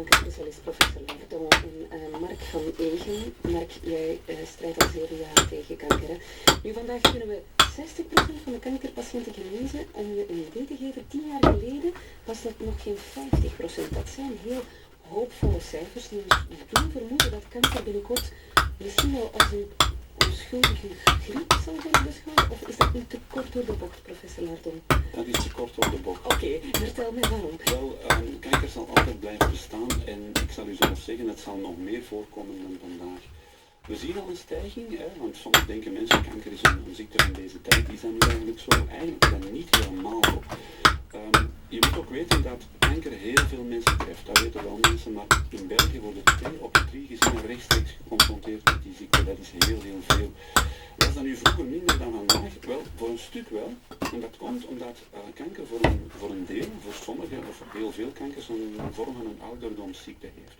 kankerspecialist professor Lardon en Mark van Egen. Mark, jij strijdt al 7 jaar tegen kanker. Hè? Nu, vandaag kunnen we 60% van de kankerpatiënten genezen. Om je een idee te geven, 10 jaar geleden was dat nog geen 50%. Dat zijn heel hoopvolle cijfers. Nu, we doen vermoeden dat kanker binnenkort misschien wel als een onschuldige griep zal worden beschouwd. Of is dat niet te kort door de bocht, professor Lardon? Dat is te kort door de bocht. Oké, vertel me waarom. Wel, kanker zal altijd blijven bestaan en ik zal u zelfs zeggen, het zal nog meer voorkomen dan vandaag. We zien al een stijging, want soms denken mensen kanker is een ziekte van deze tijd. Is dat nu eigenlijk zo? Eigenlijk is dat niet helemaal zo. Je moet ook weten dat kanker heel veel mensen treft. Dat weten wel mensen, maar in België worden 2 op de 3 gezinnen rechtstreeks geconfronteerd met die ziekte. Dat is heel veel. Was dat nu vroeger minder dan vandaag? Wel, voor een stuk wel. En dat komt omdat kanker voor een deel, voor sommigen of heel veel kankers, een vorm van een ouderdomsziekte heeft.